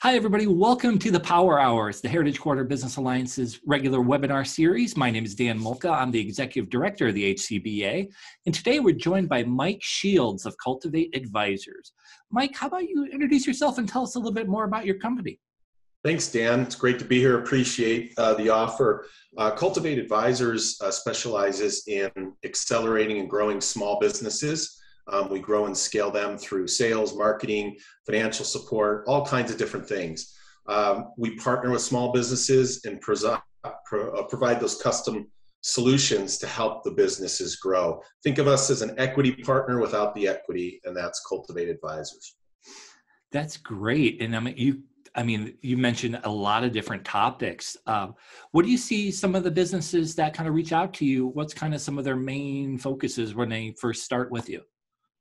Hi, everybody. Welcome to the Power Hours, the Heritage Quarter Business Alliance's regular webinar series. My name is Dan Molka. I'm the Executive Director of the HCBA. And today we're joined by Mike Schields of Cultivate Advisors. Mike, how about you introduce yourself and tell us a little bit more about your company? Thanks, Dan. It's great to be here. Appreciate the offer. Cultivate Advisors specializes in accelerating and growing small businesses. We grow and scale them through sales, marketing, financial support, all kinds of different things. We partner with small businesses and provide those custom solutions to help the businesses grow. Think of us as an equity partner without the equity, and that's Cultivate Advisors. That's great. And you mentioned a lot of different topics. What do you see some of the businesses that kind of reach out to you? What's kind of some of their main focuses when they first start with you?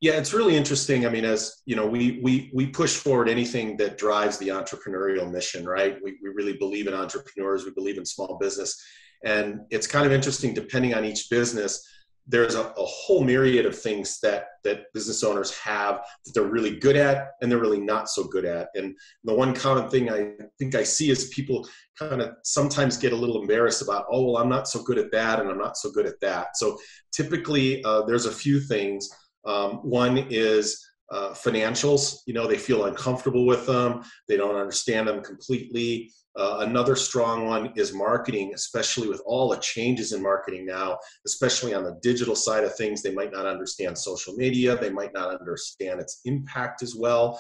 Yeah, it's really interesting. I mean, as you know, we push forward anything that drives the entrepreneurial mission, right? We really believe in entrepreneurs. We believe in small business. And it's kind of interesting, depending on each business, there's a whole myriad of things that business owners have that they're really good at and they're really not so good at. And the one common thing I think I see is people kind of sometimes get a little embarrassed about, oh, well, I'm not so good at that and I'm not so good at that. So typically there's a few things. One is financials. You know, they feel uncomfortable with them. They don't understand them completely. Another strong one is marketing, especially with all the changes in marketing now, especially on the digital side of things. They might not understand social media. They might not understand its impact as well.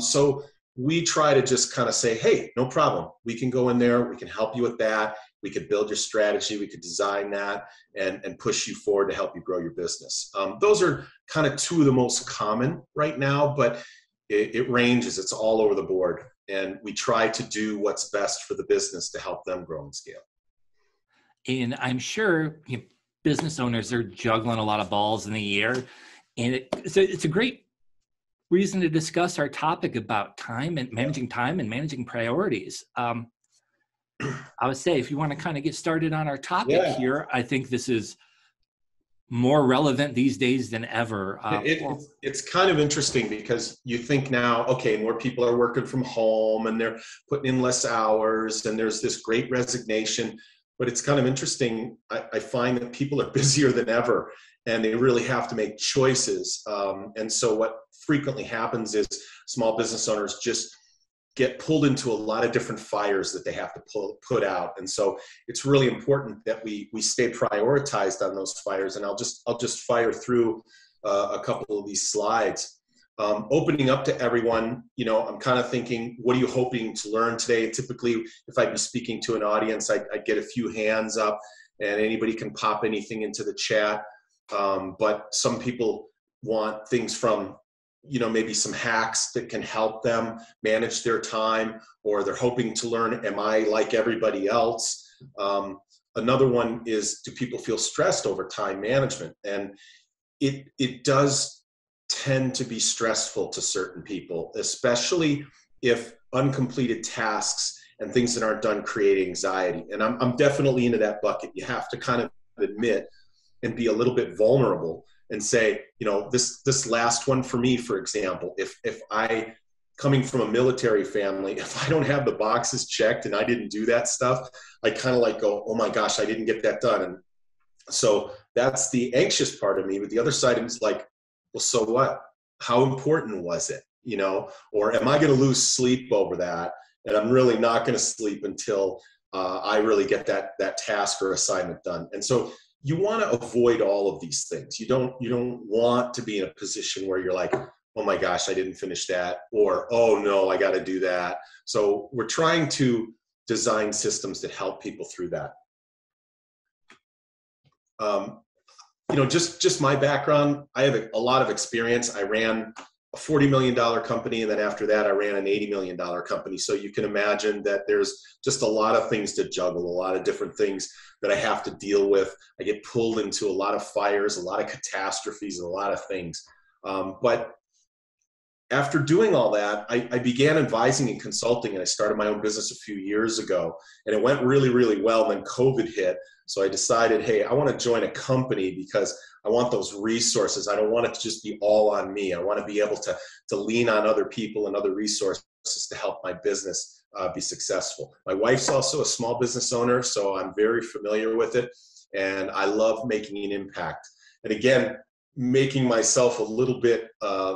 So we try to just kind of say, hey, no problem. We can go in there. We can help you with that. We could build your strategy. We could design that and push you forward to help you grow your business. Those are kind of two of the most common right now, but it ranges. It's all over the board. And we try to do what's best for the business to help them grow and scale. And I'm sure business owners are juggling a lot of balls in the air. And it's a great reason to discuss our topic about time and managing priorities. I would say if you want to kind of get started on our topic here, I think this is more relevant these days than ever. It's kind of interesting because you think now, okay, more people are working from home and they're putting in less hours and there's this great resignation, but it's kind of interesting. I find that people are busier than ever and they really have to make choices. And so what frequently happens is small business owners just get pulled into a lot of different fires that they have to put out. And so it's really important that we stay prioritized on those fires. And I'll just fire through a couple of these slides. Opening up to everyone, you know, I'm kind of thinking, what are you hoping to learn today? Typically, if I'd be speaking to an audience, I'd get a few hands up and anybody can pop anything into the chat. But some people want things from, you know, maybe some hacks that can help them manage their time, or they're hoping to learn, am I like everybody else? Another one is, do people feel stressed over time management? And it does tend to be stressful to certain people, especially if uncompleted tasks and things that aren't done create anxiety. And I'm definitely into that bucket. You have to kind of admit and be a little bit vulnerable and say, you know, this last one for me, for example, if I, coming from a military family, if I don't have the boxes checked and I didn't do that stuff, I kind of like go, oh my gosh, I didn't get that done. And so that's the anxious part of me. But the other side is like, well, so what? How important was it? You know, or am I going to lose sleep over that? And I'm really not going to sleep until I really get that task or assignment done. And so you want to avoid all of these things. You don't want to be in a position where you're like, oh my gosh, I didn't finish that, or oh no, I got to do that. So we're trying to design systems that help people through that. You know, just my background, I have a lot of experience. I ran a $40 million company, and then after that, I ran an $80 million company. So you can imagine that there's just a lot of things to juggle, a lot of different things that I have to deal with. I get pulled into a lot of fires, a lot of catastrophes, and a lot of things. But after doing all that, I began advising and consulting, and I started my own business a few years ago, and it went really, really well. Then COVID hit. So I decided, hey, I want to join a company because I want those resources. I don't want it to just be all on me. I want to be able to lean on other people and other resources resources to help my business be successful. My wife's also a small business owner, so I'm very familiar with it, and I love making an impact. And again, making myself a little bit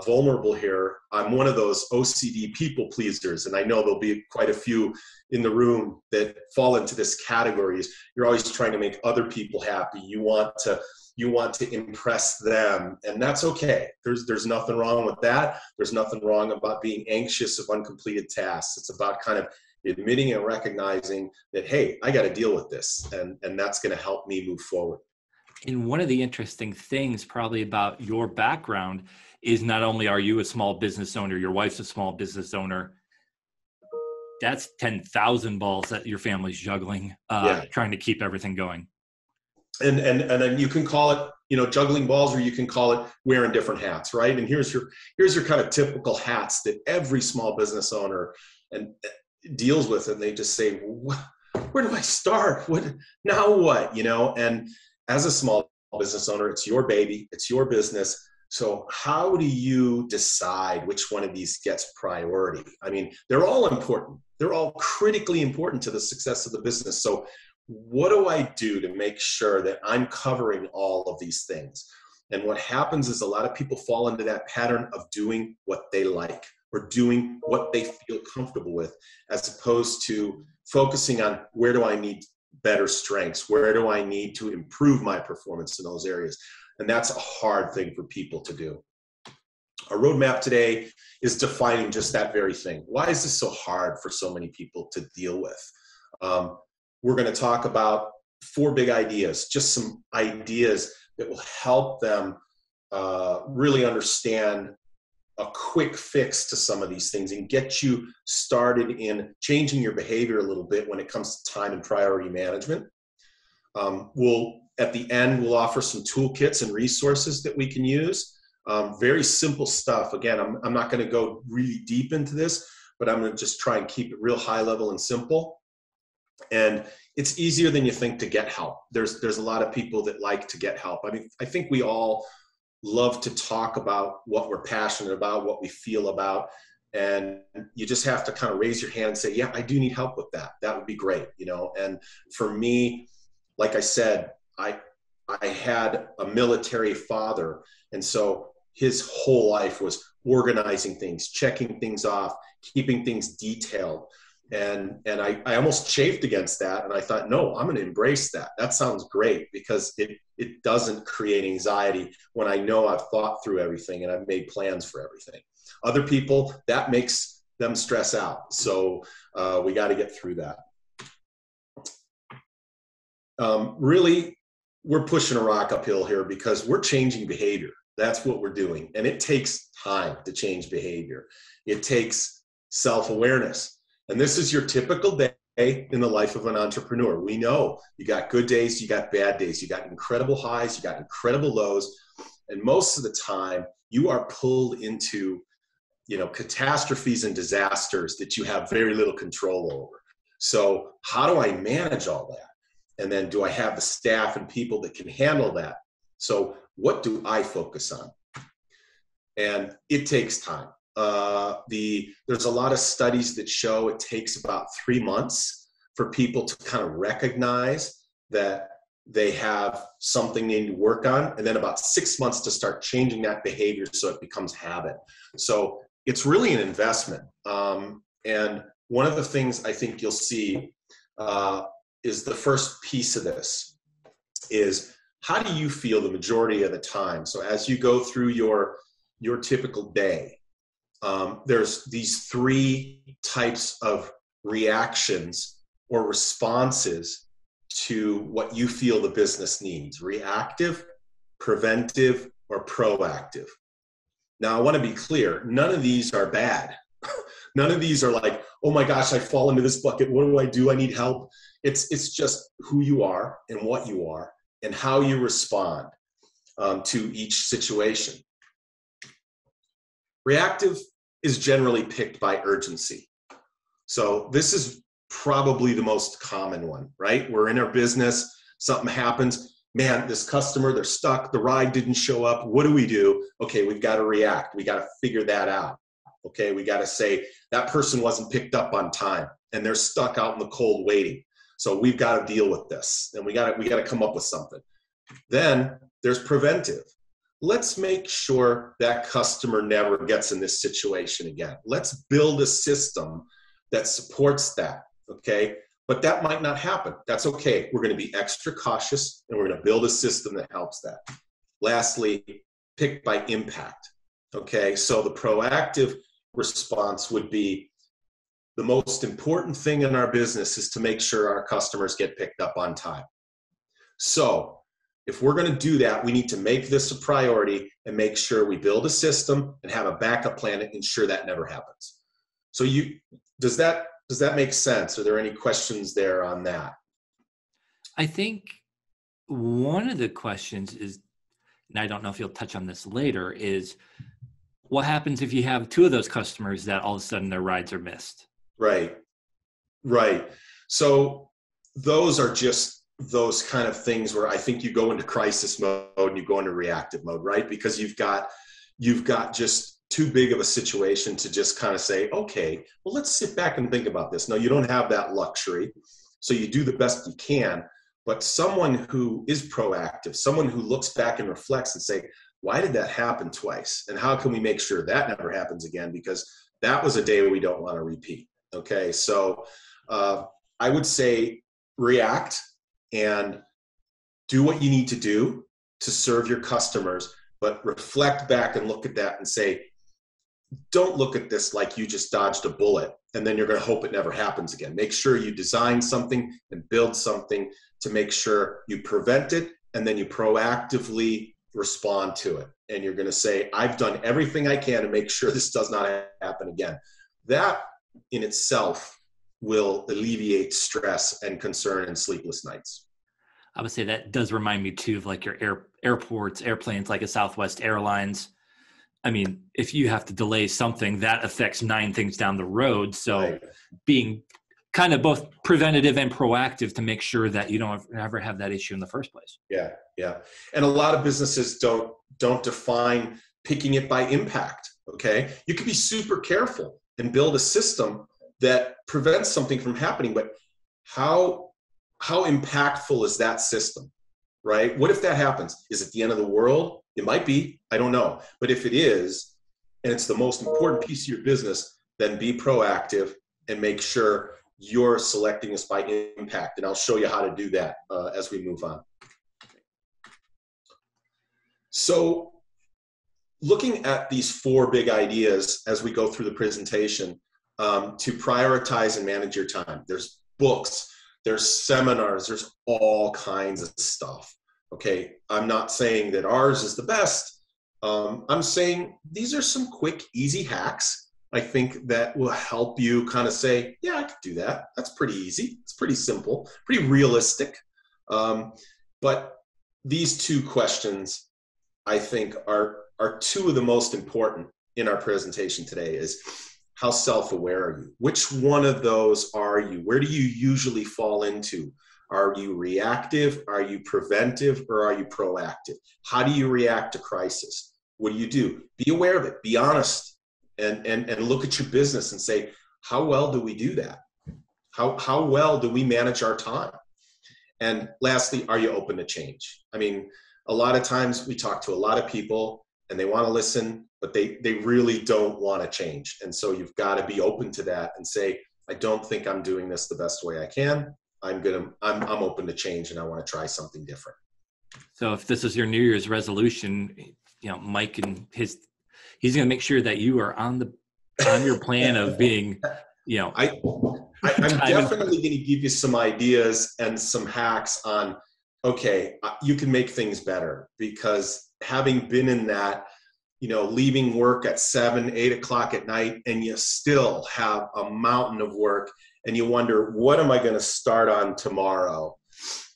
vulnerable here, I'm one of those OCD people pleasers, and I know there'll be quite a few in the room that fall into this category. You're always trying to make other people happy. You want to impress them, and that's okay. There's nothing wrong with that. There's nothing wrong about being anxious of uncompleted tasks. It's about kind of admitting and recognizing that, hey, I got to deal with this, and that's going to help me move forward. And one of the interesting things probably about your background is not only are you a small business owner, your wife's a small business owner, that's 10,000 balls that your family's juggling, trying to keep everything going. And then you can call it, juggling balls, or you can call it wearing different hats, right? And here's your kind of typical hats that every small business owner deals with, and they just say, where do I start? Now what? And as a small business owner, it's your baby, it's your business. So how do you decide which one of these gets priority? I mean, they're all important. They're all critically important to the success of the business. So what do I do to make sure that I'm covering all of these things? And what happens is a lot of people fall into that pattern of doing what they like or doing what they feel comfortable with, as opposed to focusing on where do I need better strengths? Where do I need to improve my performance in those areas? And that's a hard thing for people to do. Our roadmap today is defining just that very thing. Why is this so hard for so many people to deal with? We're going to talk about 4 big ideas, just some ideas that will help them really understand a quick fix to some of these things and get you started in changing your behavior a little bit when it comes to time and priority management. At the end, we'll offer some toolkits and resources that we can use. Very simple stuff. Again, I'm not going to go really deep into this, but I'm going to just try and keep it real high level and simple. And it's easier than you think to get help. There's a lot of people that like to get help. I mean, I think we all love to talk about what we're passionate about, what we feel about, and you just have to kind of raise your hand and say, yeah, I do need help with that. That would be great, And for me, like I said, I had a military father, and so his whole life was organizing things, checking things off, keeping things detailed. And I almost chafed against that. And I thought, no, I'm going to embrace that. That sounds great, because it doesn't create anxiety when I know I've thought through everything and I've made plans for everything. Other people, that makes them stress out. So we got to get through that. Really, we're pushing a rock uphill here because we're changing behavior. That's what we're doing. And it takes time to change behavior. It takes self-awareness. And this is your typical day in the life of an entrepreneur. We know you got good days, you got bad days, you got incredible highs, you got incredible lows. And most of the time you are pulled into, catastrophes and disasters that you have very little control over. So how do I manage all that? And then do I have the staff and people that can handle that? So what do I focus on? And it takes time. There's a lot of studies that show it takes about 3 months for people to kind of recognize that they have something they need to work on, and then about 6 months to start changing that behavior so it becomes habit. So it's really an investment. And one of the things I think you'll see is the first piece of this is, how do you feel the majority of the time? So as you go through your typical day, there's these 3 types of reactions or responses to what you feel the business needs: reactive, preventive, or proactive. Now, I want to be clear, none of these are bad. None of these are like, oh my gosh, I fall into this bucket. What do I do? I need help. It's just who you are and what you are and how you respond to each situation. Reactive is generally picked by urgency. So this is probably the most common one, right? We're in our business, something happens, man, this customer, they're stuck, the ride didn't show up. What do we do? Okay, we've got to react. We got to figure that out. Okay, we got to say that person wasn't picked up on time and they're stuck out in the cold waiting. So we've got to deal with this, and we got to come up with something. Then there's preventive. Let's make sure that customer never gets in this situation again. Let's build a system that supports that, okay? But that might not happen. That's okay. We're going to be extra cautious, and we're going to build a system that helps that. Lastly, pick by impact, okay? So the proactive response would be, the most important thing in our business is to make sure our customers get picked up on time. So if we're going to do that, we need to make this a priority and make sure we build a system and have a backup plan to ensure that never happens. So does that make sense? Are there any questions there on that? I think one of the questions is, and I don't know if you'll touch on this later, is what happens if you have two of those customers that all of a sudden their rides are missed? Right. So those are just those kind of things where I think you go into crisis mode and you go into reactive mode, right? Because you've got just too big of a situation to just kind of say, okay, well, let's sit back and think about this. No, you don't have that luxury. So you do the best you can. But someone who is proactive, someone who looks back and reflects and say, why did that happen twice? And how can we make sure that never happens again? Because that was a day we don't want to repeat. Okay, so I would say react and do what you need to do to serve your customers, but reflect back and look at that and say, don't look at this like you just dodged a bullet and then you're going to hope it never happens again. Make sure you design something and build something to make sure you prevent it, and then you proactively respond to it. And you're going to say, I've done everything I can to make sure this does not happen again. That in itself will alleviate stress and concern and sleepless nights. I would say that does remind me too of like your airports, airplanes, like a Southwest Airlines. I mean, if you have to delay something, that affects 9 things down the road. So Right. Being kind of both preventative and proactive to make sure that you don't ever have that issue in the first place. Yeah. And a lot of businesses don't define picking it by impact. Okay. You can be super careful and build a system that prevents something from happening, but how impactful is that system, right? What if that happens? Is it the end of the world? It might be, I don't know. But if it is, and it's the most important piece of your business, then be proactive and make sure you're selecting this by impact. And I'll show you how to do that as we move on. So looking at these 4 big ideas as we go through the presentation, to prioritize and manage your time. There's books, there's seminars, there's all kinds of stuff. Okay, I'm not saying that ours is the best. I'm saying these are some quick, easy hacks, I think, that will help you kind of say, yeah, I could do that. That's pretty easy. It's pretty simple, pretty realistic. But these 2 questions, I think, are 2 of the most important in our presentation today. Is how self-aware are you? Which one of those are you? Where do you usually fall into? Are you reactive? Are you preventive? Or are you proactive? How do you react to crisis? What do? Be aware of it. Be honest, and look at your business and say, how well do we do that? How well do we manage our time? And lastly, are you open to change? I mean, a lot of times we talk to a lot of people and they want to listen, but they really don't want to change. And so you've got to be open to that and say, I don't think I'm doing this the best way I can. I'm open to change and I want to try something different. So if this is your New Year's resolution, Mike and he's going to make sure that you are on your plan of being, I'm definitely going to give you some ideas and some hacks on, okay, you can make things better, because having been in that, leaving work at 7, 8 o'clock at night, and you still have a mountain of work and you wonder, what am I going to start on tomorrow,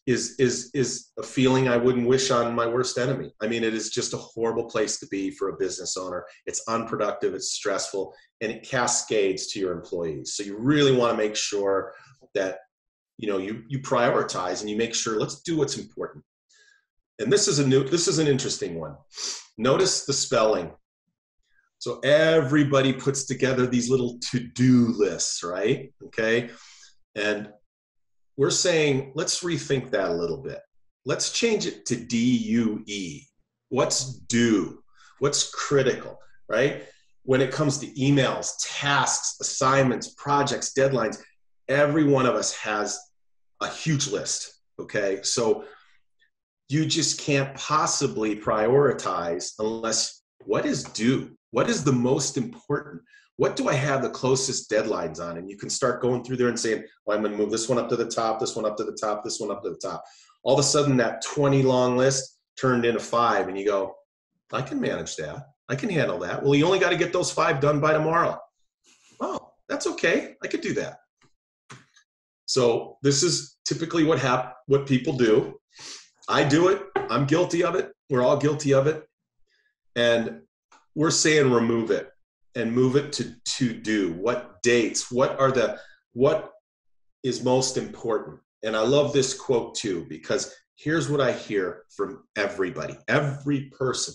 is a feeling I wouldn't wish on my worst enemy. I mean, it is just a horrible place to be for a business owner. It's unproductive, it's stressful, and it cascades to your employees. So you really want to make sure that, you prioritize and you make sure, let's do what's important. And this is an interesting one. Notice the spelling. So everybody puts together these little to-do lists, right? Okay. And we're saying, let's rethink that a little bit. Let's change it to DUE. What's due? What's critical, right? When it comes to emails, tasks, assignments, projects, deadlines, every one of us has a huge list, okay? So you just can't possibly prioritize unless what is due? What is the most important? What do I have the closest deadlines on? And you can start going through there and saying, well, I'm going to move this one up to the top, this one up to the top, this one up to the top. All of a sudden, that 20 long list turned into 5, and you go, I can manage that. I can handle that. Well, you only got to get those 5 done by tomorrow. Oh, that's okay. I could do that. So this is typically what people do. I do it. I'm guilty of it. We're all guilty of it. And we're saying remove it and move it to do. What dates? What is most important? And I love this quote too, because here's what I hear from everybody, every person.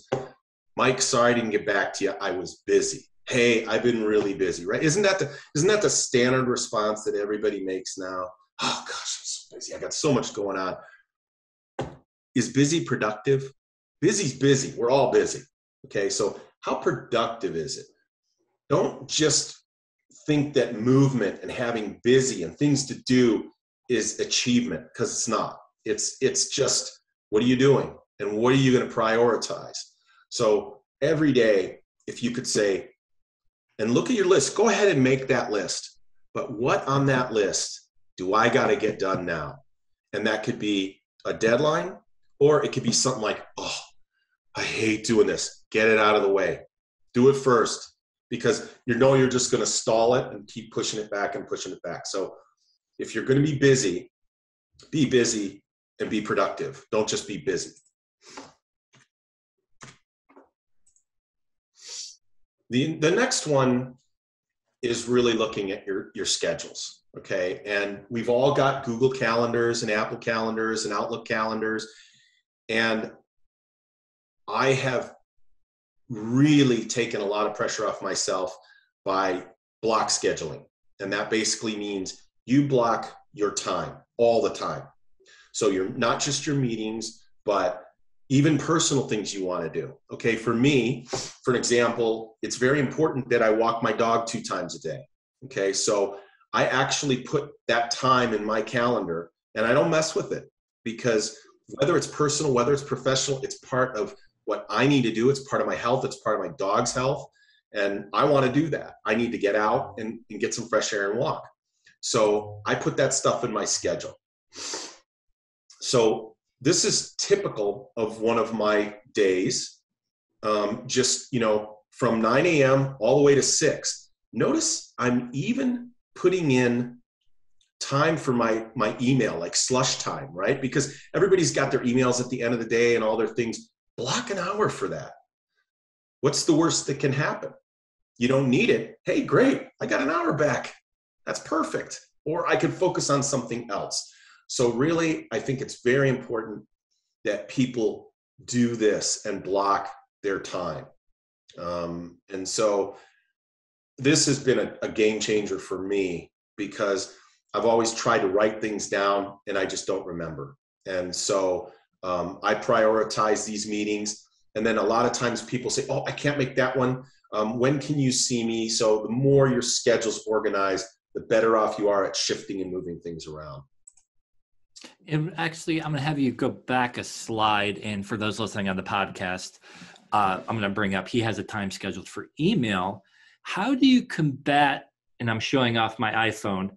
Mike, sorry I didn't get back to you. I was busy. Hey, I've been really busy, right? Isn't that the standard response that everybody makes now? Oh gosh, I'm so busy. I got so much going on. Is busy productive? Busy's busy. We're all busy. Okay, so how productive is it? Don't just think that movement and having busy and things to do is achievement, because it's not. It's just, what are you doing? And what are you going to prioritize? So every day, if you could say, and look at your list, go ahead and make that list. But what on that list do I got to get done now? And that could be a deadline, or it could be something like, oh, I hate doing this. Get it out of the way. Do it first, because you're just going to stall it and keep pushing it back and pushing it back. So if you're going to be busy and be productive. Don't just be busy. The next one is really looking at your schedules, okay? And we've all got Google calendars and Apple calendars and Outlook calendars. And I have really taken a lot of pressure off myself by block scheduling. And that basically means you block your time all the time. So you're not just your meetings, but even personal things you want to do. Okay, for me, for an example, it's very important that I walk my dog 2 times a day. Okay, so I actually put that time in my calendar and I don't mess with it, because whether it's personal, whether it's professional, it's part of what I need to do. It's part of my health. It's part of my dog's health. And I want to do that. I need to get out and get some fresh air and walk. So I put that stuff in my schedule. So this is typical of one of my days, just, from 9 a.m. all the way to 6. Notice I'm even putting in time for my email, like slush time, right? Because everybody's got their emails at the end of the day and all their things. Block an hour for that. What's the worst that can happen? You don't need it. Hey, great. I got an hour back. That's perfect. Or I could focus on something else. So really, I think it's very important that people do this and block their time. And so this has been a game changer for me, because I've always tried to write things down and I just don't remember. And so I prioritize these meetings. And then a lot of times people say, oh, I can't make that one. When can you see me? So the more your schedule's organized, the better off you are at shifting and moving things around. And actually, I'm going to have you go back a slide. And for those listening on the podcast, I'm going to bring up, he has a time scheduled for email. How do you combat, and I'm showing off my iPhone,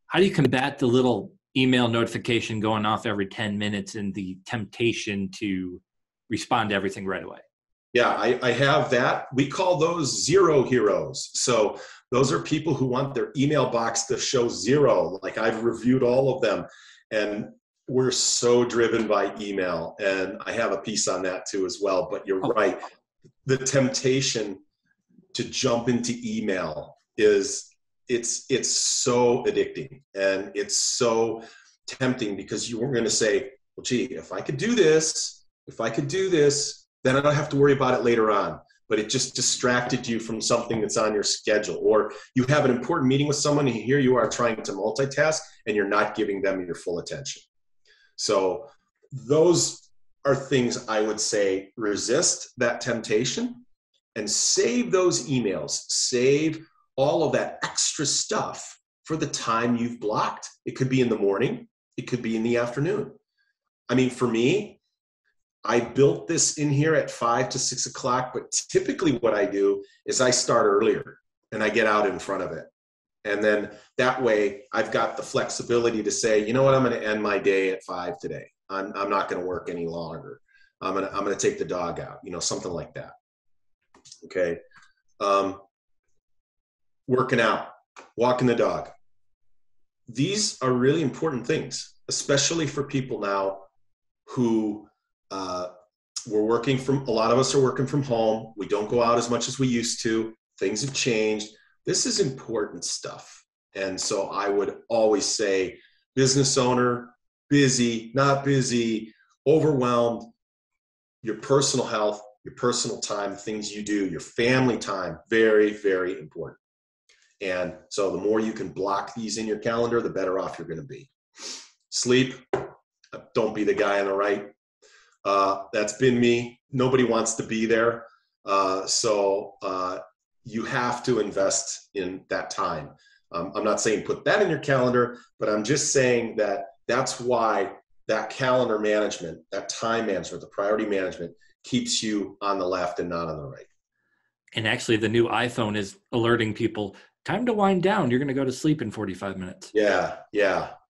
how do you combat the little email notification going off every 10 minutes and the temptation to respond to everything right away? Yeah, I have that. We call those zero heroes. So those are people who want their email box to show 0. Like, I've reviewed all of them. And we're so driven by email. And I have a piece on that too as well. But you're right. The temptation to jump into email it's so addicting. And it's so tempting, because you were going to say, well, gee, if I could do this, then I don't have to worry about it later on. but it just distracted you from something that's on your schedule. Or you have an important meeting with someone and here you are trying to multitask and you're not giving them your full attention. So those are things I would say, resist that temptation and save those emails, save all of that extra stuff for the time you've blocked. It could be in the morning, it could be in the afternoon. I mean, for me, I built this in here at 5 to 6 o'clock, but typically what I do is I start earlier and I get out in front of it. And then that way I've got the flexibility to say, you know what, I'm going to end my day at 5 today. I'm not going to work any longer. I'm going to take the dog out, you know, something like that. Okay. Working out, walking the dog. These are really important things, especially for people now who we're working from, a lot of us are working from home. We don't go out as much as we used to. Things have changed. This is important stuff. And so I would always say, business owner, busy, not busy, overwhelmed, your personal health, your personal time, things you do, your family time, very, very important. And so the more you can block these in your calendar, the better off you're going to be. Sleep, don't be the guy on the right. That's been me. Nobody wants to be there. So you have to invest in that time. I'm not saying put that in your calendar, but I'm just saying that that's why that calendar management, that time management, the priority management keeps you on the left and not on the right. And actually the new iPhone is alerting people, time to wind down. You're going to go to sleep in 45 minutes. Yeah,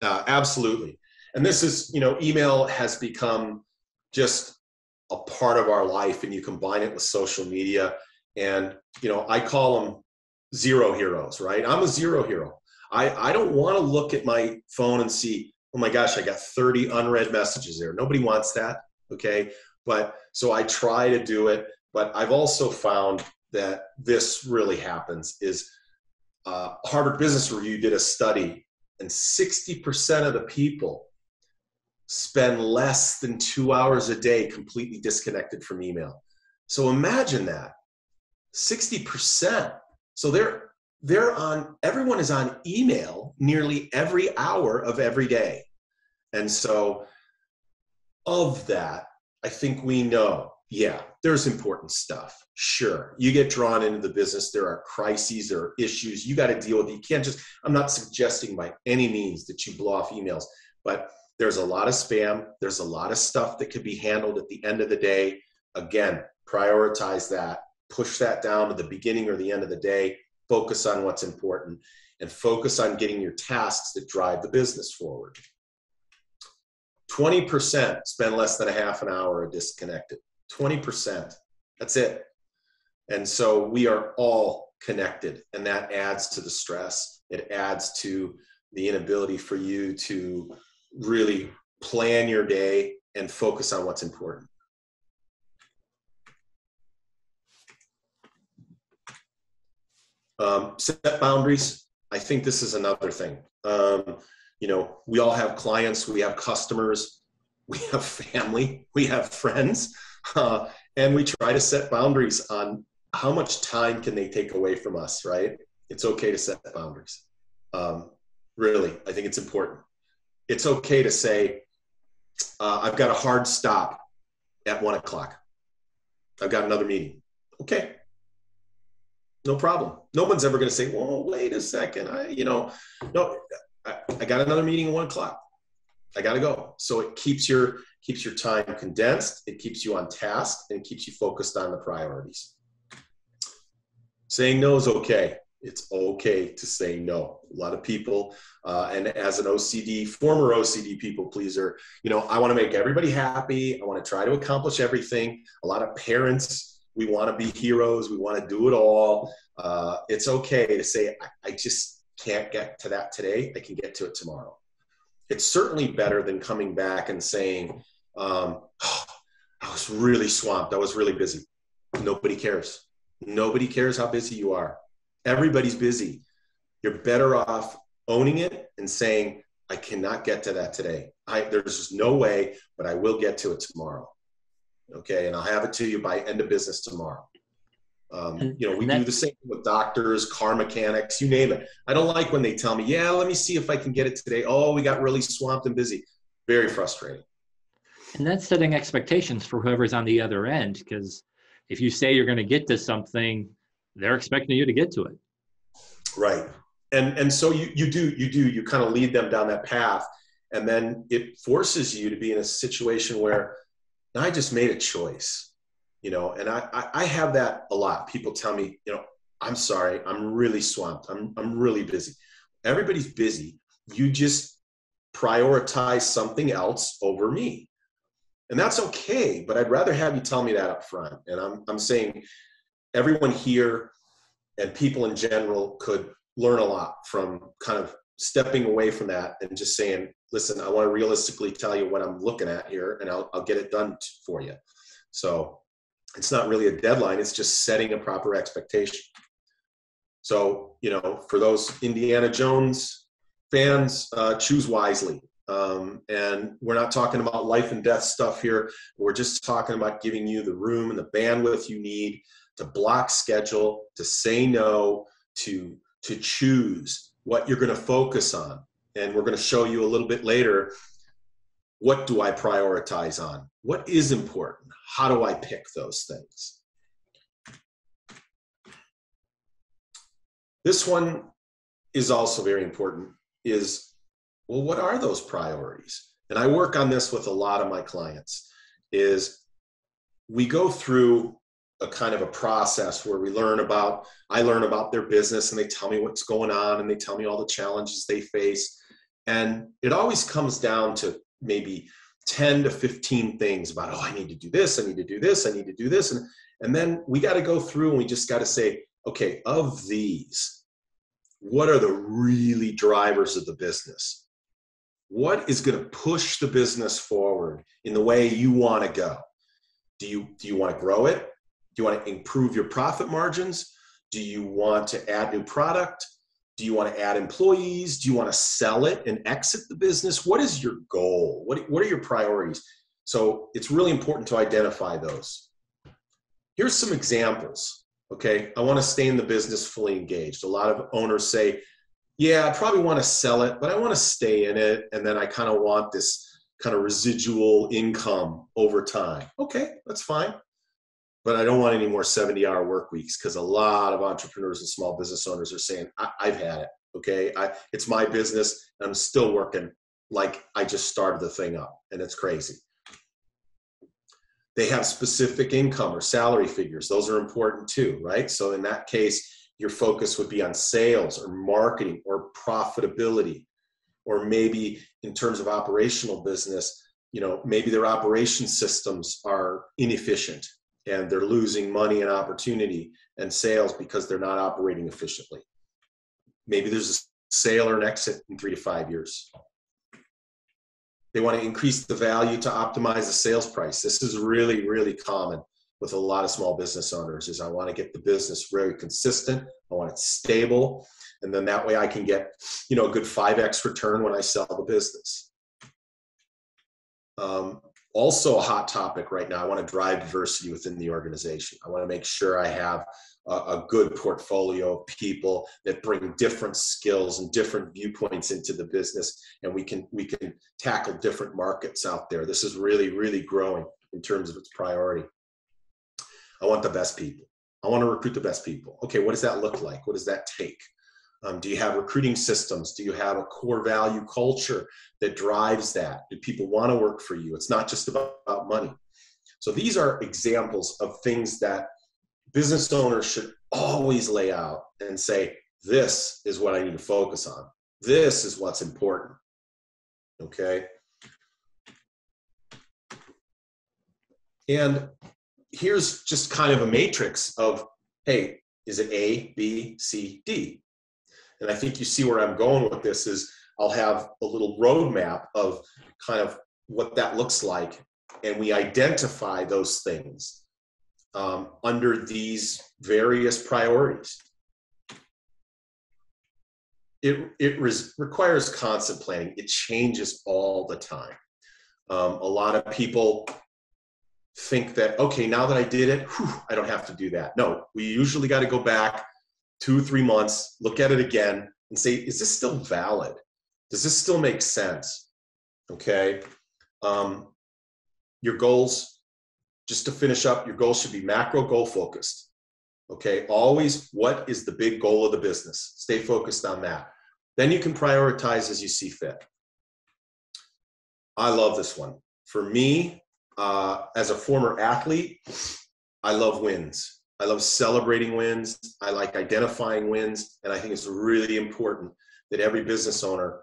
absolutely. And this is, you know, email has become just a part of our life, and you combine it with social media. And, you know, I call them zero heroes, right? I'm a zero hero. I don't want to look at my phone and see, oh my gosh, I got 30 unread messages there. Nobody wants that. Okay. But so I try to do it, but I've also found that this really happens is Harvard Business Review did a study, and 60% of the people spend less than 2 hours a day completely disconnected from email. So imagine that, 60%. So everyone is on email nearly every hour of every day. And so of that, I think we know, yeah, there's important stuff. Sure, you get drawn into the business. There are crises, there are issues you got to deal with. You can't just, I'm not suggesting by any means that you blow off emails, but there's a lot of spam. There's a lot of stuff that could be handled at the end of the day. Again, prioritize that, push that down to the beginning or the end of the day, focus on what's important, and focus on getting your tasks that drive the business forward. 20% spend less than a half an hour disconnected. 20%, that's it. And so we are all connected, and that adds to the stress. It adds to the inability for you to really plan your day and focus on what's important. Set boundaries. I think this is another thing. You know, we all have clients, we have customers, we have family, we have friends, and we try to set boundaries on how much time can they take away from us, right? It's okay to set boundaries. Really, I think it's important. It's okay to say, I've got a hard stop at 1 o'clock. I've got another meeting. Okay. No problem. No one's ever going to say, well, wait a second. I got another meeting at 1 o'clock. I got to go. So it keeps your time condensed. It keeps you on task, and it keeps you focused on the priorities. Saying no is okay. It's okay to say no. A lot of people, and as an former OCD people pleaser, you know, I want to make everybody happy. I want to try to accomplish everything. A lot of parents, we want to be heroes. We want to do it all. It's okay to say, I just can't get to that today. I can get to it tomorrow. It's certainly better than coming back and saying, I was really swamped. I was really busy. Nobody cares. Nobody cares how busy you are. Everybody's busy. You're better off owning it and saying, I cannot get to that today. There's just no way, but I will get to it tomorrow. Okay, and I'll have it to you by end of business tomorrow. We And do that, the same thing with doctors, car mechanics, you name it. I don't like when they tell me, yeah, let me see if I can get it today. Oh, we got really swamped and busy. Very frustrating. and that's setting expectations for whoever's on the other end, because if you say you're going to get to something, they're expecting you to get to it. Right. And so you kind of lead them down that path, and then it forces you to be in a situation where I just made a choice, and I have that a lot. People tell me, I'm sorry, I'm really swamped. I'm really busy. Everybody's busy. You just prioritize something else over me. And that's okay, but I'd rather have you tell me that up front. And I'm saying everyone here and people in general could learn a lot from kind of stepping away from that and just saying, listen, I want to realistically tell you what I'm looking at here, and I'll get it done for you. So it's not really a deadline. It's just setting a proper expectation. So, for those Indiana Jones fans, choose wisely. And we're not talking about life and death stuff here. We're just talking about giving you the room and the bandwidth you need to block schedule, to say no, to choose what you're going to focus on. And we're going to show you a little bit later, what do I prioritize on? What is important? How do I pick those things? This one is also very important, well, what are those priorities? And I work on this with a lot of my clients, is we go through a kind of a process where I learn about their business, and they tell me what's going on, and they tell me all the challenges they face. And it always comes down to maybe 10 to 15 things about, I need to do this, I need to do this, I need to do this. And then we got to go through and we just got to say, okay, of these, what are the really drivers of the business? What is going to push the business forward in the way you want to go? Do you want to grow it? Do you want to improve your profit margins? Do you want to add new product? Do you want to add employees? Do you want to sell it and exit the business? What is your goal? What are your priorities? So it's really important to identify those. Here's some examples, okay? I want to stay in the business fully engaged. A lot of owners say, yeah, I probably want to sell it, but I want to stay in it. And then I kind of want this kind of residual income over time. Okay, that's fine. But I don't want any more 70-hour work weeks, because a lot of entrepreneurs and small business owners are saying, I've had it, okay? It's my business, and I'm still working like I just started the thing up, and it's crazy. They have specific income or salary figures. Those are important too, right? So in that case, your focus would be on sales or marketing or profitability, or maybe in terms of operational business, maybe their operation systems are inefficient and they're losing money and opportunity and sales because they're not operating efficiently. Maybe there's a sale or an exit in 3 to 5 years. They want to increase the value to optimize the sales price. This is really, really common with a lot of small business owners, is I want to get the business very consistent. I want it stable. And then that way I can get, a good 5x return when I sell the business. Also a hot topic right now, I want to drive diversity within the organization. I want to make sure I have a good portfolio of people that bring different skills and different viewpoints into the business, and we can tackle different markets out there. This is really, really growing in terms of its priority. I want the best people. I want to recruit the best people. Okay, what does that look like? What does that take? Do you have recruiting systems? Do you have a core value culture that drives that? Do people want to work for you? It's not just about money. So these are examples of things that business owners should always lay out and say, this is what I need to focus on. This is what's important. Okay. And here's just kind of a matrix of, hey, is it A, B, C, D? And I think you see where I'm going with this is I'll have a little roadmap of kind of what that looks like. And we identify those things under these various priorities. It requires constant planning. It changes all the time. A lot of people think that, okay, now that I did it, I don't have to do that. No, we usually got to go back 2-3 months, look at it again and say, is this still valid? Does this still make sense? Okay. Your goals, just to finish up, your goals should be macro goal focused. Okay. Always, what is the big goal of the business? Stay focused on that. Then you can prioritize as you see fit. I love this one. For me, as a former athlete, I love wins. I love celebrating wins. I like identifying wins. And I think it's really important that every business owner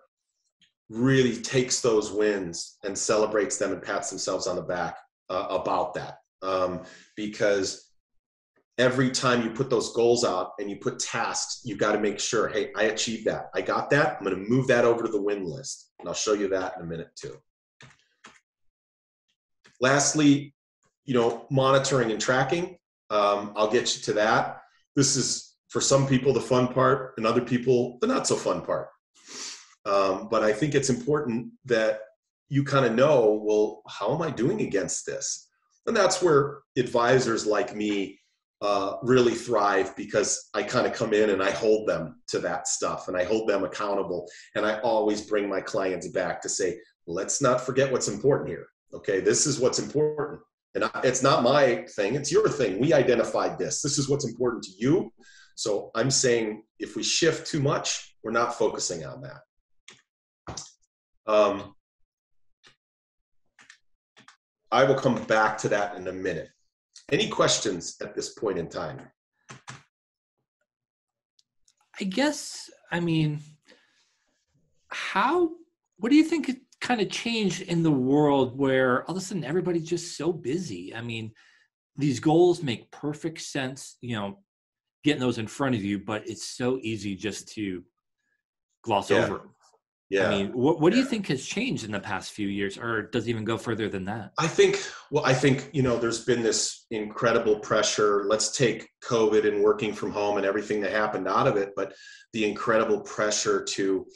really takes those wins and celebrates them and pats themselves on the back about that. Because every time you put those goals out and you put tasks, you got to make sure, hey, I achieved that. I got that. I'm going to move that over to the win list. And I'll show you that in a minute too. Lastly, monitoring and tracking. I'll get you to that. This is, for some people, the fun part, and other people, the not so fun part. But I think it's important that you kind of know, well, how am I doing against this? And that's where advisors like me really thrive, because I kind of come in and I hold them to that stuff and I hold them accountable. And I always bring my clients back to say, let's not forget what's important here. Okay, this is what's important. And it's not my thing, it's your thing. We identified this. This is what's important to you. So I'm saying if we shift too much, we're not focusing on that. I will come back to that in a minute. Any questions at this point in time? I guess, what do you think it kind of changed in the world where all of a sudden everybody's just so busy? These goals make perfect sense, getting those in front of you, but it's so easy just to gloss over them. Yeah. What do you think has changed in the past few years, or does it even go further than that? I think, there's been this incredible pressure. Let's take COVID and working from home and everything that happened out of it, but the incredible pressure to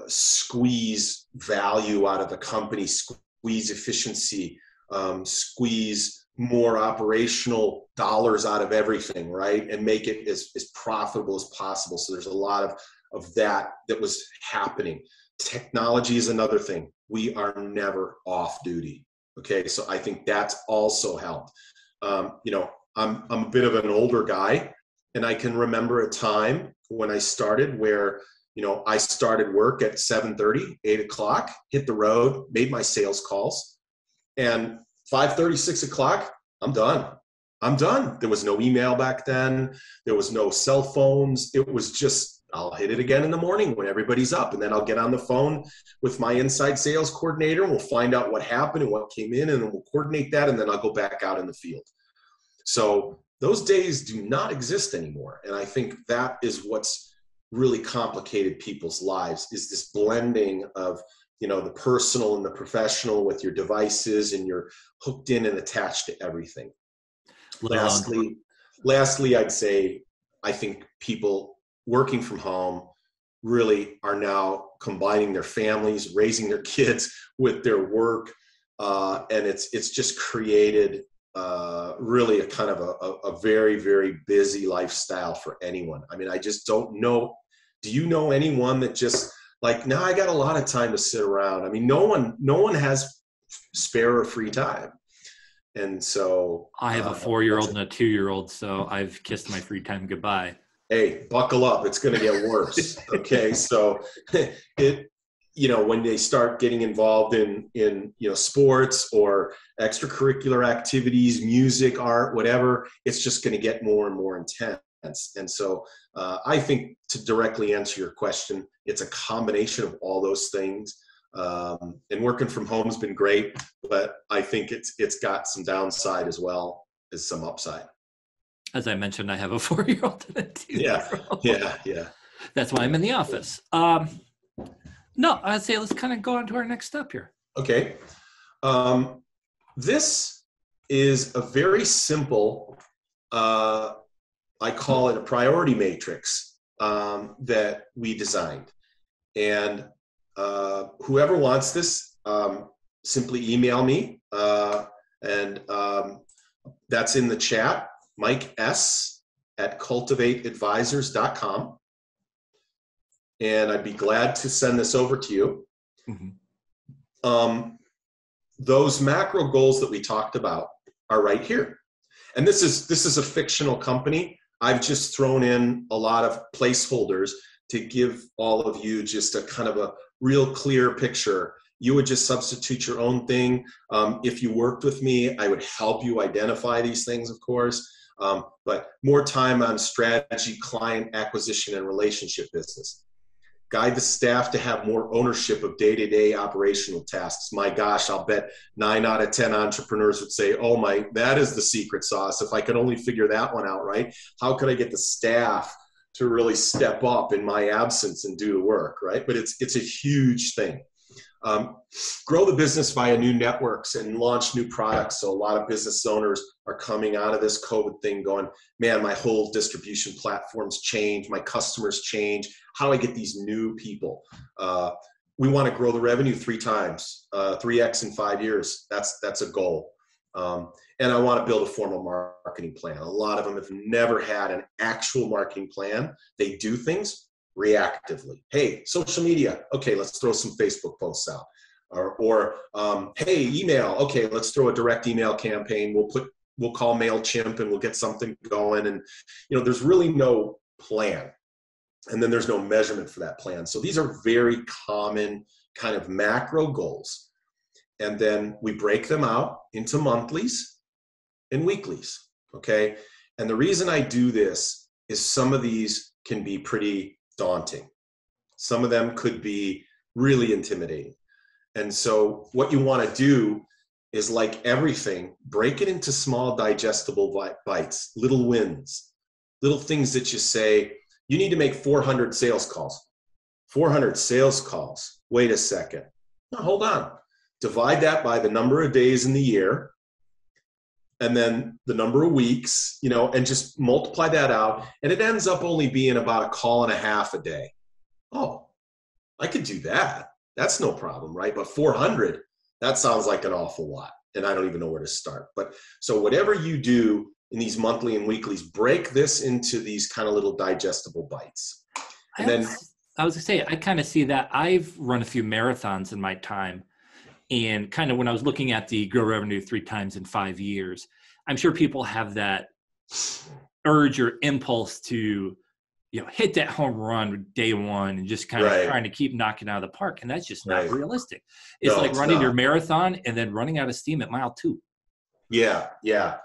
squeeze value out of the company, squeeze efficiency, squeeze more operational dollars out of everything, right? And make it as profitable as possible. So there's a lot of that was happening. Technology is another thing. We are never off duty. Okay. So I think that's also helped. I'm a bit of an older guy, and I can remember a time when I started where, I started work at 7:30, 8 o'clock, hit the road, made my sales calls, and 5:30, 6 o'clock, I'm done. There was no email back then. There was no cell phones. It was just, I'll hit it again in the morning when everybody's up, and then I'll get on the phone with my inside sales coordinator, and we'll find out what happened and what came in, and then we'll coordinate that, and then I'll go back out in the field. So those days do not exist anymore. And I think that is what's really complicated people's lives, is this blending of, the personal and the professional with your devices, and you're hooked in and attached to everything. Lastly, I'd say, I think people working from home really are now combining their families, raising their kids with their work. And it's just created really a kind of a very, very busy lifestyle for anyone. I just don't know. Do you know anyone that just now I got a lot of time to sit around? No one has spare or free time. And so I have a 4-year-old and a 2-year-old, so I've kissed my free time goodbye. Hey, buckle up. It's going to get worse. Okay. So when they start getting involved in sports or extracurricular activities, music, art, whatever, it's just going to get more and more intense. And so I think, to directly answer your question, it's a combination of all those things. And working from home has been great, but I think it's got some downside as well as some upside. As I mentioned, I have a 4-year-old and a 2-year-old. Yeah. That's why I'm in the office. No, I'd say let's kind of go on to our next step here. Okay. This is a very simple, I call it a priority matrix that we designed. And whoever wants this, simply email me. And that's in the chat, Mike S. at cultivateadvisors.com. And I'd be glad to send this over to you. Mm-hmm. Those macro goals that we talked about are right here. And this is a fictional company. I've just thrown in a lot of placeholders to give all of you just a kind of a real clear picture. You would just substitute your own thing. If you worked with me, I would help you identify these things, of course. But more time on strategy, client acquisition, and relationship business. Guide the staff to have more ownership of day-to-day operational tasks. My gosh, I'll bet 9 out of 10 entrepreneurs would say, oh my, that is the secret sauce. If I could only figure that one out, right? How could I get the staff to really step up in my absence and do the work, right? But it's a huge thing. Grow the business via new networks and launch new products. So a lot of business owners are coming out of this COVID thing going, man, my whole distribution platforms change, my customers change. How do I get these new people? We want to grow the revenue 3 times, 3x in 5 years. That's a goal. And I want to build a formal marketing plan. A lot of them have never had an actual marketing plan. They do things reactively. Hey, social media. Okay, let's throw some Facebook posts out. Or hey, email. Okay, let's throw a direct email campaign. We'll call MailChimp and we'll get something going. And there's really no plan. And then there's no measurement for that plan. So these are very common kind of macro goals. And then we break them out into monthlies and weeklies. Okay. And the reason I do this is some of these can be pretty daunting. Some of them could be really intimidating. And so what you want to do is, like everything, break it into small digestible bites, little wins, little things that you say, you need to make 400 sales calls. 400 sales calls. Wait a second. No, hold on. Divide that by the number of days in the year, and then the number of weeks, and just multiply that out. And it ends up only being about a call and a half a day. Oh, I could do that. That's no problem, right? But 400, that sounds like an awful lot. And I don't even know where to start. But so whatever you do in these monthly and weeklies, break this into these kind of little digestible bites. And I was going to say, I kind of see that. I've run a few marathons in my time. And kind of when I was looking at the grow revenue 3 times in 5 years, I'm sure people have that urge or impulse to, hit that home run day one and just kind of trying to keep knocking out of the park. And that's just not realistic. It's like running your marathon and then running out of steam at mile 2. Yeah. Yeah.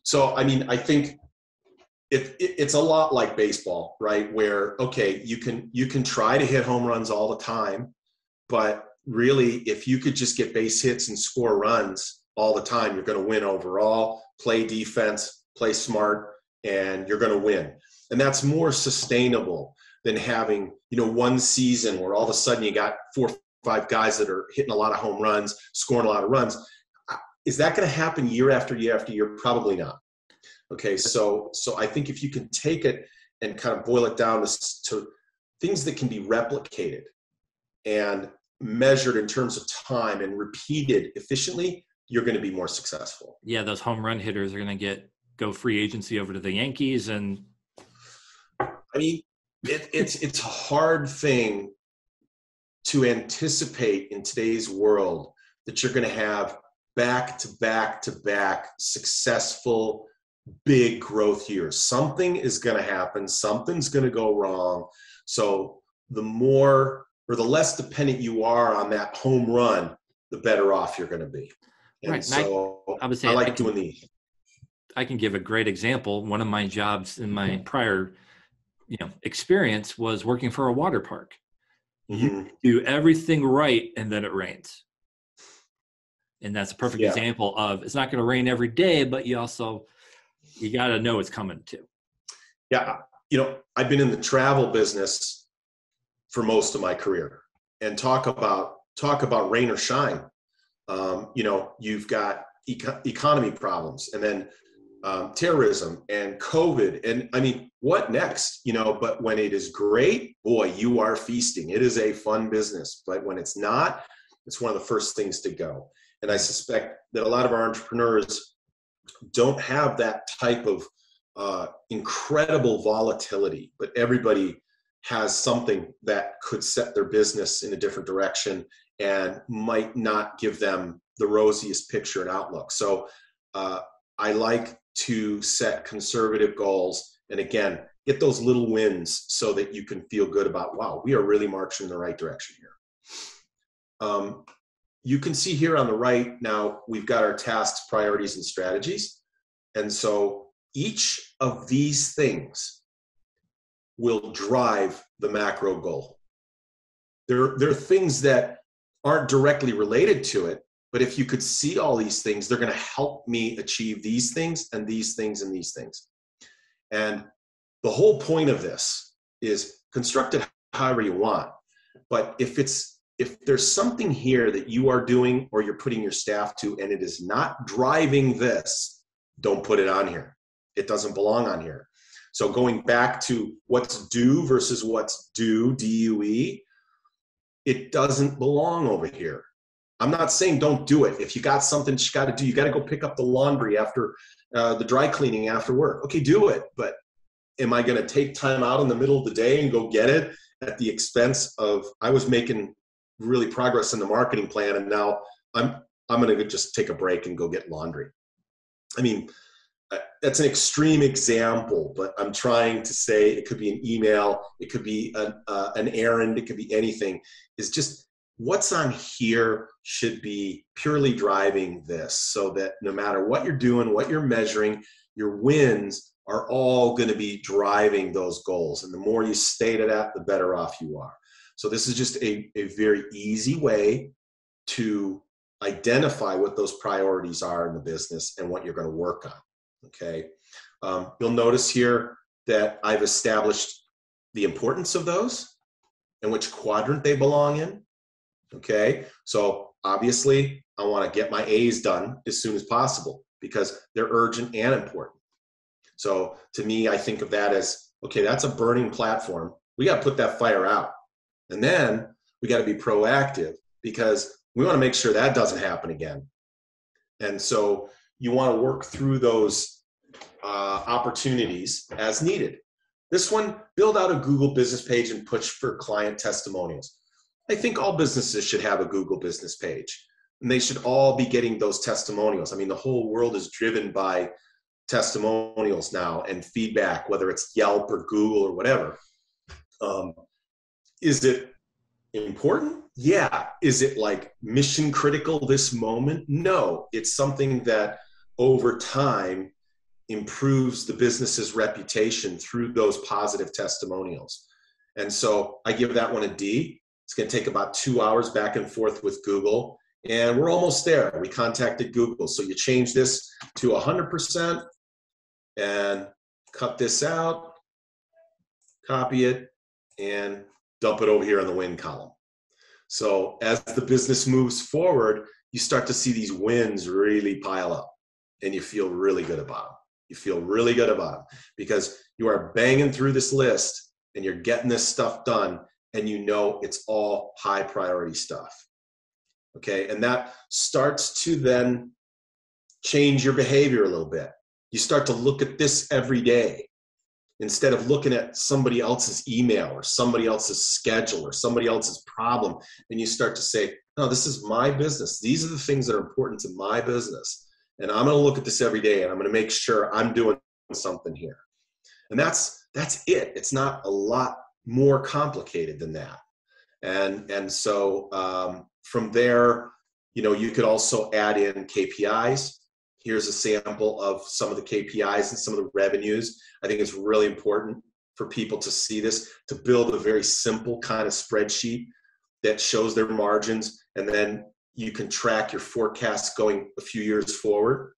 So, I mean, I think it's a lot like baseball, right? Where, okay, you can try to hit home runs all the time, but really, if you could just get base hits and score runs all the time, you're going to win overall. Play defense, play smart, and you're going to win. And that's more sustainable than having, one season where all of a sudden you got 4 or 5 guys that are hitting a lot of home runs, scoring a lot of runs. Is that going to happen year after year after year? Probably not. Okay, so I think if you can take it and kind of boil it down to things that can be replicated and measured in terms of time and repeated efficiently, you're going to be more successful. Yeah, those home run hitters are going to go free agency over to the Yankees. And I mean, it's a hard thing to anticipate in today's world that you're going to have back to back to back successful big growth years. Something is going to happen. Something's going to go wrong. So the more or the less dependent you are on that home run, the better off you're going to be. And right. so I would say I like doing these. I can give a great example. One of my jobs in my prior, experience was working for a water park. You do everything right, and then it rains. And that's a perfect example of, it's not going to rain every day, but you got to know it's coming too. Yeah. I've been in the travel business for most of my career, and talk about rain or shine. You've got economy problems, and then terrorism and COVID. And I mean, what next? But when it is great, boy, you are feasting. It is a fun business. But when it's not, it's one of the first things to go. And I suspect that a lot of our entrepreneurs don't have that type of incredible volatility, but everybody has something that could set their business in a different direction and might not give them the rosiest picture and outlook. So I like to set conservative goals, and again, get those little wins so that you can feel good about, wow, we are really marching in the right direction here. You can see here on the right, now we've got our tasks, priorities, and strategies. And so each of these things will drive the macro goal. There are things that aren't directly related to it, but if you could see all these things, they're going to help me achieve these things and these things and these things. And the whole point of this is construct it however you want. But if there's something here that you are doing or you're putting your staff to and it is not driving this, don't put it on here. It doesn't belong on here. So going back to what's due versus what's due, D-U-E, it doesn't belong over here. I'm not saying don't do it. If you got something that you got to do, you got to go pick up the laundry after the dry cleaning after work. Okay, do it. But am I going to take time out in the middle of the day and go get it at the expense of, I was making really progress in the marketing plan, and now I'm going to just take a break and go get laundry. I mean, that's an extreme example, but I'm trying to say it could be an email, it could be an errand, it could be anything. It's just what's on here should be purely driving this, so that no matter what you're doing, what you're measuring, your wins are all going to be driving those goals. And the more you stay to that, the better off you are. So this is just a very easy way to identify what those priorities are in the business and what you're going to work on. Okay. You'll notice here that I've established the importance of those and which quadrant they belong in. Okay. So obviously I want to get my A's done as soon as possible because they're urgent and important. So to me, I think of that as, okay, that's a burning platform. We got to put that fire out. And then we got to be proactive because we want to make sure that doesn't happen again. And so you want to work through those opportunities as needed. This one, build out a Google business page and push for client testimonials. I think all businesses should have a Google business page, and they should all be getting those testimonials. I mean, the whole world is driven by testimonials now and feedback, whether it's Yelp or Google or whatever. Is it important? Yeah. Is it like mission critical this moment? No. It's something that over time improves the business's reputation through those positive testimonials. And so I give that one a D. It's going to take about 2 hours back and forth with Google, and we're almost there. We contacted Google. So you change this to 100% and cut this out, copy it, and dump it over here on the win column. So as the business moves forward, you start to see these wins really pile up, and you feel really good about them. You feel really good about them because you are banging through this list and you're getting this stuff done, and you know it's all high priority stuff. Okay, and that starts to then change your behavior a little bit. You start to look at this every day instead of looking at somebody else's email or somebody else's schedule or somebody else's problem. And you start to say, no, this is my business. These are the things that are important to my business. And I'm going to look at this every day, and I'm going to make sure I'm doing something here. And that's it. It's not a lot more complicated than that. And so from there, you could also add in KPIs. Here's a sample of some of the KPIs and some of the revenues. I think it's really important for people to see this, to build a very simple kind of spreadsheet that shows their margins, and then you can track your forecasts going a few years forward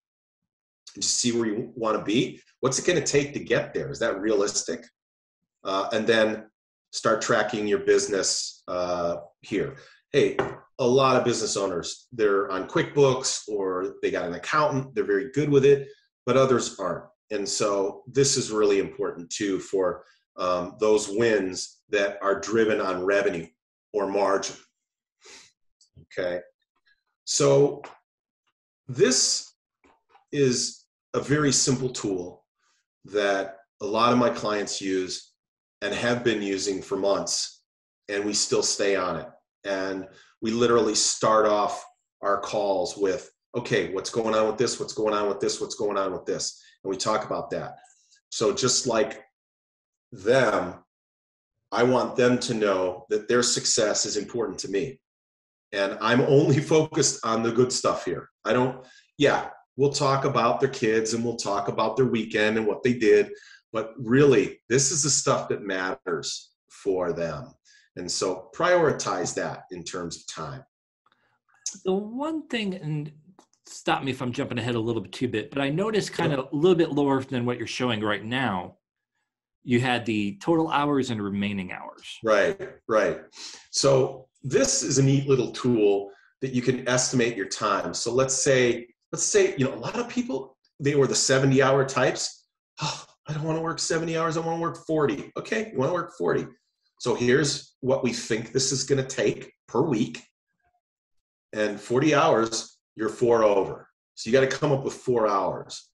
and just see where you want to be. What's it going to take to get there? Is that realistic? And then start tracking your business here. Hey, a lot of business owners, they're on QuickBooks or they got an accountant, they're very good with it, but others aren't. And so this is really important too for those wins that are driven on revenue or margin. Okay. So this is a very simple tool that a lot of my clients use and have been using for months, and we still stay on it. And we literally start off our calls with, okay, what's going on with this? What's going on with this? What's going on with this? And we talk about that. So just like them, I want them to know that their success is important to me. And I'm only focused on the good stuff here. I don't, yeah, we'll talk about their kids and we'll talk about their weekend and what they did. But really, this is the stuff that matters for them. And so prioritize that in terms of time. The one thing, and stop me if I'm jumping ahead a little bit too bit, but I noticed kind of a little bit lower than what you're showing right now. You had the total hours and remaining hours. Right, right. So this is a neat little tool that you can estimate your time. So let's say, you know, a lot of people, they were the 70-hour types. Oh, I don't want to work 70 hours. I want to work 40. Okay, you want to work 40. So here's what we think this is going to take per week. And 40 hours, you're 4 over. So you got to come up with 4 hours,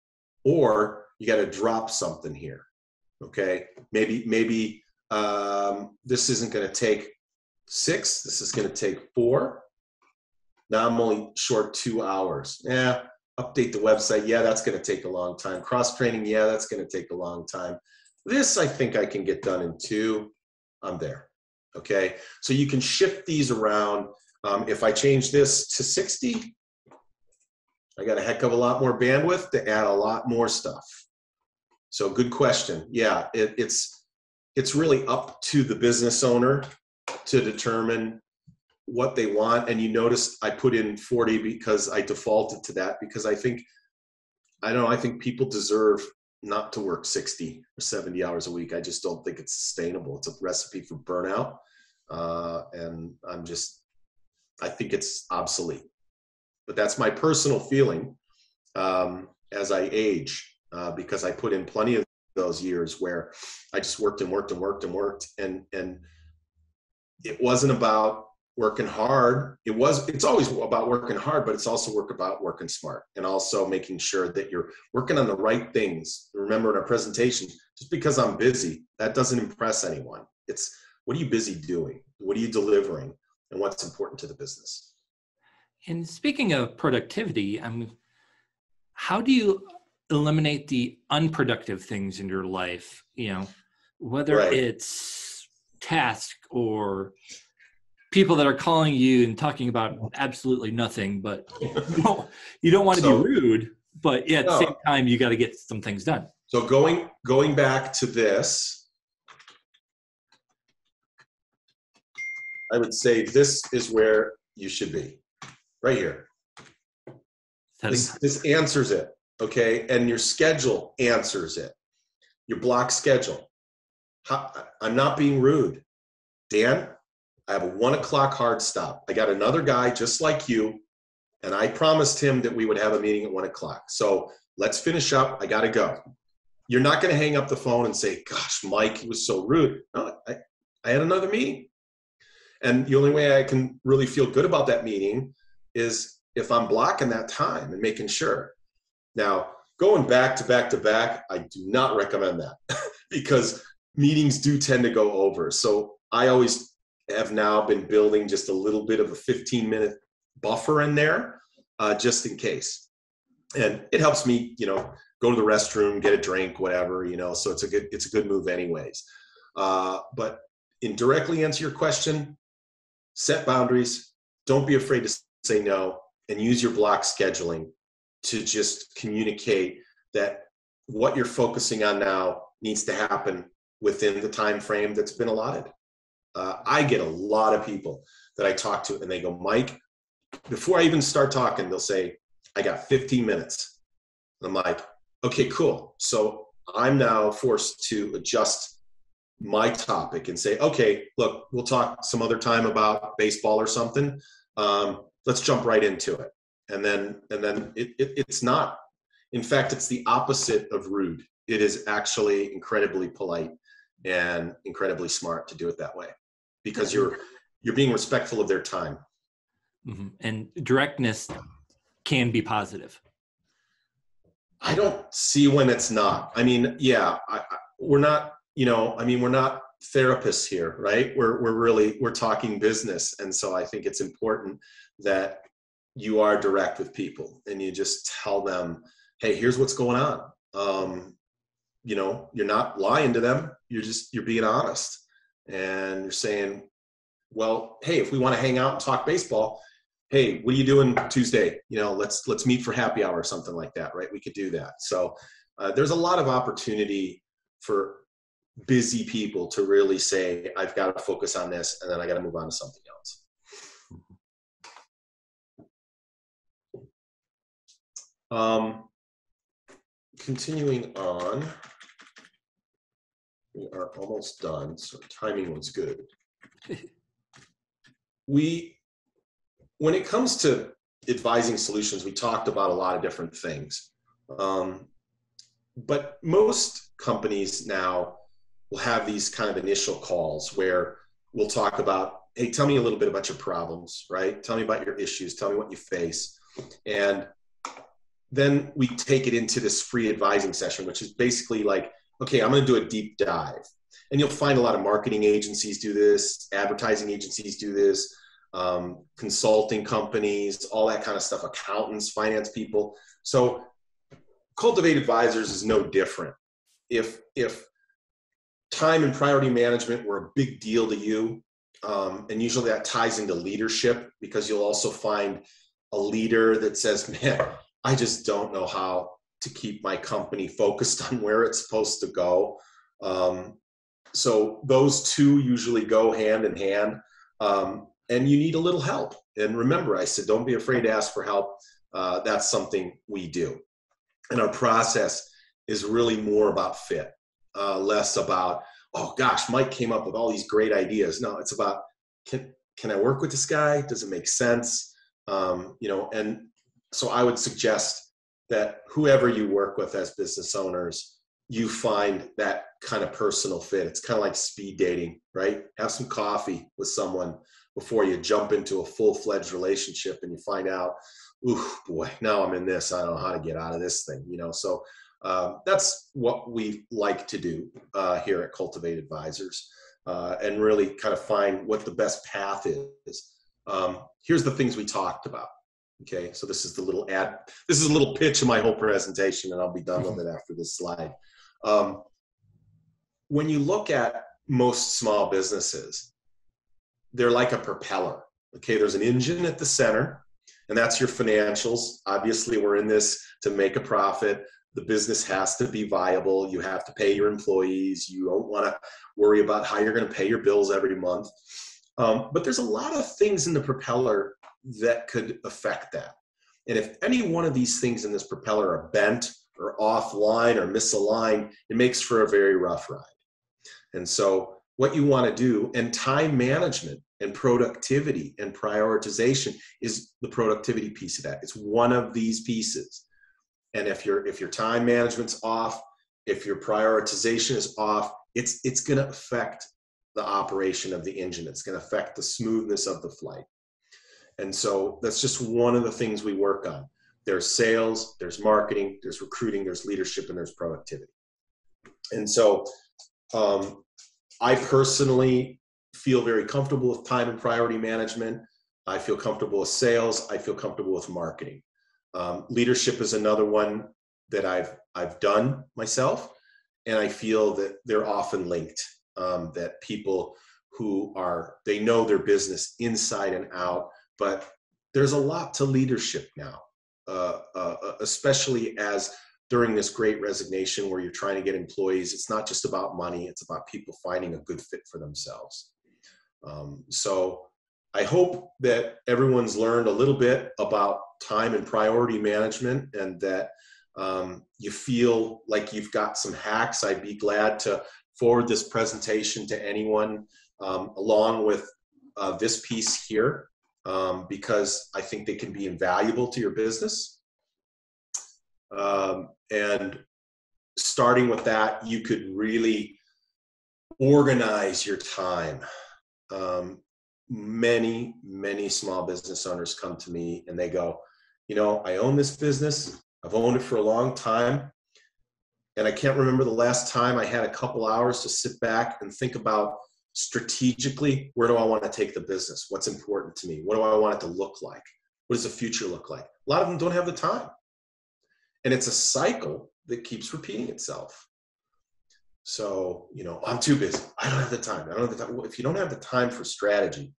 or you got to drop something here. Okay, maybe this isn't going to take 6. This is going to take 4. Now I'm only short 2 hours. Yeah, update the website. Yeah, that's going to take a long time. Cross training. Yeah, that's going to take a long time. This I think I can get done in 2. I'm there. Okay, so you can shift these around. If I change this to 60, I got a heck of a lot more bandwidth to add a lot more stuff. So good question. Yeah, it's really up to the business owner to determine what they want. And you notice I put in 40 because I defaulted to that, because I think people deserve not to work 60 or 70 hours a week. I just don't think it's sustainable. It's a recipe for burnout. And I think it's obsolete. But that's my personal feeling as I age. Because I put in plenty of those years where I just worked and worked and worked and worked, and it wasn't about working hard. It's always about working hard, but it's also about working smart, and also making sure that you're working on the right things. Remember in our presentation, just because I'm busy, that doesn't impress anyone. It's, what are you busy doing? What are you delivering? And what's important to the business? And speaking of productivity, how do you eliminate the unproductive things in your life, you know, whether it's task or people that are calling you and talking about absolutely nothing, but you don't want to be rude, but yeah, at the same time, you got to get some things done. So going back to this, I would say this is where you should be, right here. This answers it. Okay, and your schedule answers it. Your block schedule. I'm not being rude. Dan, I have a 1 o'clock hard stop. I got another guy just like you, and I promised him that we would have a meeting at 1 o'clock. So let's finish up. I got to go. You're not going to hang up the phone and say, gosh, Mike, he was so rude. No, I had another meeting. And the only way I can really feel good about that meeting is if I'm blocking that time and making sure. Now, going back to back to back, I do not recommend that because meetings do tend to go over. So I always have now been building just a little bit of a 15-minute buffer in there, just in case. And it helps me, you know, go to the restroom, get a drink, whatever, you know, so it's a good move anyways. But in directly answer your question, set boundaries, don't be afraid to say no, and use your block scheduling to just communicate that what you're focusing on now needs to happen within the time frame that's been allotted. I get a lot of people that I talk to and they go, Mike, before I even start talking, they'll say, I got 15 minutes. And I'm like, okay, cool. So I'm now forced to adjust my topic and say, okay, look, we'll talk some other time about baseball or something. Let's jump right into it. And then it's not, in fact, it's the opposite of rude. It is actually incredibly polite and incredibly smart to do it that way because you're being respectful of their time. Mm-hmm. And directness can be positive? I don't see when it's not. I mean, yeah, we're not, we're not therapists here, right? We're talking business. And so I think it's important that you are direct with people and you just tell them, hey, here's what's going on. You're not lying to them. You're being honest. And you're saying, well, hey, if we want to hang out and talk baseball, hey, what are you doing Tuesday? Let's meet for happy hour or something like that, right? We could do that. So there's a lot of opportunity for busy people to really say, I've got to focus on this, and then I got to move on to something else. Continuing on, we are almost done, so timing was good. When it comes to advising solutions, we talked about a lot of different things. But most companies now will have these kind of initial calls where we'll talk about, hey, tell me a little bit about your problems, right? Tell me about your issues. Tell me what you face. And then we take it into this free advising session, which is basically like, okay, I'm going to do a deep dive. And you'll find a lot of marketing agencies do this, advertising agencies do this, consulting companies, all that kind of stuff, accountants, finance people. So Cultivate Advisors is no different. If time and priority management were a big deal to you, and usually that ties into leadership, because you'll also find a leader that says, man, I just don't know how to keep my company focused on where it's supposed to go. So those two usually go hand in hand. And you need a little help. And remember, I said, don't be afraid to ask for help. That's something we do. And our process is really more about fit, less about, oh gosh, Mike came up with all these great ideas. No, it's about, can I work with this guy? Does it make sense? And so I would suggest that whoever you work with as business owners, you find that kind of personal fit. It's kind of like speed dating, right? Have some coffee with someone before you jump into a full-fledged relationship and you find out, ooh, boy, now I'm in this. I don't know how to get out of this thing, So that's what we like to do here at Cultivate Advisors, and really kind of find what the best path is. Here's the things we talked about. Okay, so this is the little ad. This is a little pitch of my whole presentation, and I'll be done with it after this slide. When you look at most small businesses, they're like a propeller. Okay, there's an engine at the center, and that's your financials. Obviously, we're in this to make a profit. The business has to be viable. You have to pay your employees. You don't want to worry about how you're going to pay your bills every month. But there's a lot of things in the propeller that could affect that. And if any one of these things in this propeller are bent or offline or misaligned, it makes for a very rough ride. And so what you want to do, and time management and productivity and prioritization is the productivity piece of that. It's one of these pieces. And if your time management's off, if your prioritization is off, it's going to affect the operation of the engine. It's going to affect the smoothness of the flight. And so that's just one of the things we work on. There's sales, there's marketing, there's recruiting, there's leadership, and there's productivity. And so I personally feel very comfortable with time and priority management. I feel comfortable with sales. I feel comfortable with marketing. Leadership is another one that I've done myself, and I feel that they're often linked. That people they know their business inside and out, but there's a lot to leadership now, especially as during this great resignation where you're trying to get employees. It's not just about money, it's about people finding a good fit for themselves. So I hope that everyone's learned a little bit about time and priority management, and that you feel like you've got some hacks. I'd be glad to forward this presentation to anyone along with this piece here, because I think they can be invaluable to your business. And starting with that, you could really organize your time. Many small business owners come to me and they go, I own this business. I've owned it for a long time. And I can't remember the last time I had a couple hours to sit back and think about strategically, where do I want to take the business? What's important to me? What do I want it to look like? What does the future look like? A lot of them don't have the time. And it's a cycle that keeps repeating itself. So, I'm too busy. I don't have the time. I don't have the time. Well, if you don't have the time for strategy,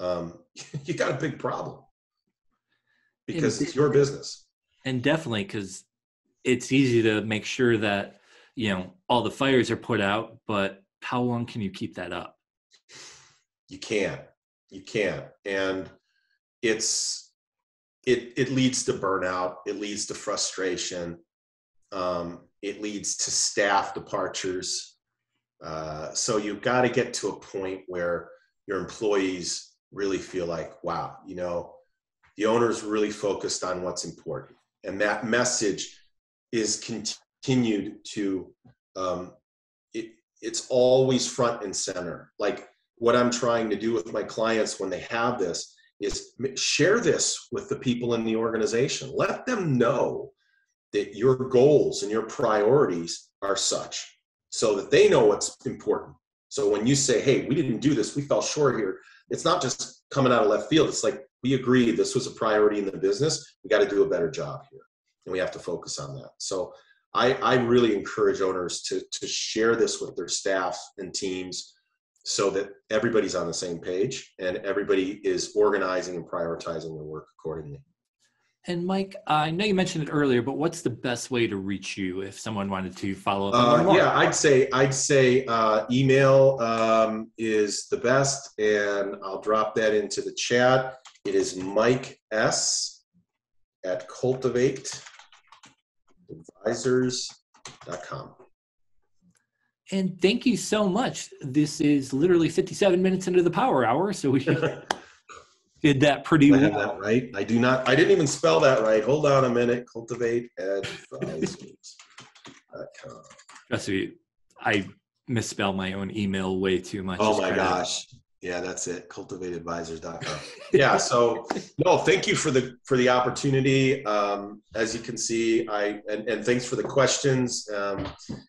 you got a big problem because it's your business. And definitely, because it's easy to make sure that, all the fires are put out, but how long can you keep that up? You can't. And it leads to burnout. It leads to frustration. It leads to staff departures. So you've got to get to a point where your employees really feel like, wow, the owner's really focused on what's important. And that message is continued to, it's always front and center. Like what I'm trying to do with my clients when they have this is share this with the people in the organization. Let them know that your goals and your priorities are such so that they know what's important. So when you say, hey, we didn't do this, we fell short here, it's not just coming out of left field. It's like, we agree this was a priority in the business. We got to do a better job here. And we have to focus on that. So I really encourage owners to share this with their staff and teams so that everybody's on the same page and everybody is organizing and prioritizing their work accordingly. And Mike, I know you mentioned it earlier, but what's the best way to reach you if someone wanted to follow up? Yeah, I'd say email is the best, and I'll drop that into the chat. It is Mike S. at Cultivate Advisors.com. And thank you so much. This is literally 57 minutes into the power hour, so we did that pretty well. I have that right. I didn't even spell that right. Hold on a minute. Cultivate Advisors.com. Trust me, I misspell my own email way too much. Oh my gosh. Yeah, that's it. CultivateAdvisors.com. Yeah. So no, thank you for the opportunity. As you can see, and thanks for the questions. And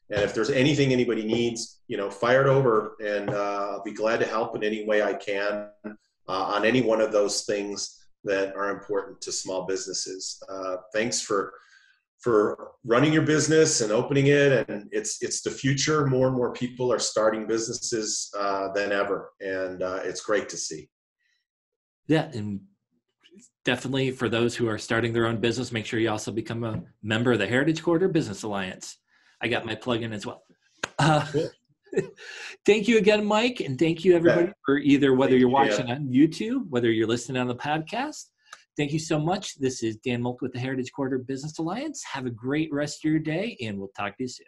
if there's anything anybody needs, fire it over, and I'll be glad to help in any way I can on any one of those things that are important to small businesses. Thanks for running your business and opening it, and it's the future. More and more people are starting businesses than ever, and it's great to see. Yeah, and definitely for those who are starting their own business, make sure you also become a member of the Heritage Quarter Business Alliance. I got my plug in as well. Cool. Thank you again, Mike, and thank you everybody for whether you're watching on YouTube, whether you're listening on the podcast. Thank you so much. This is Dan Mulk with the Heritage Quarter Business Alliance. Have a great rest of your day, and we'll talk to you soon.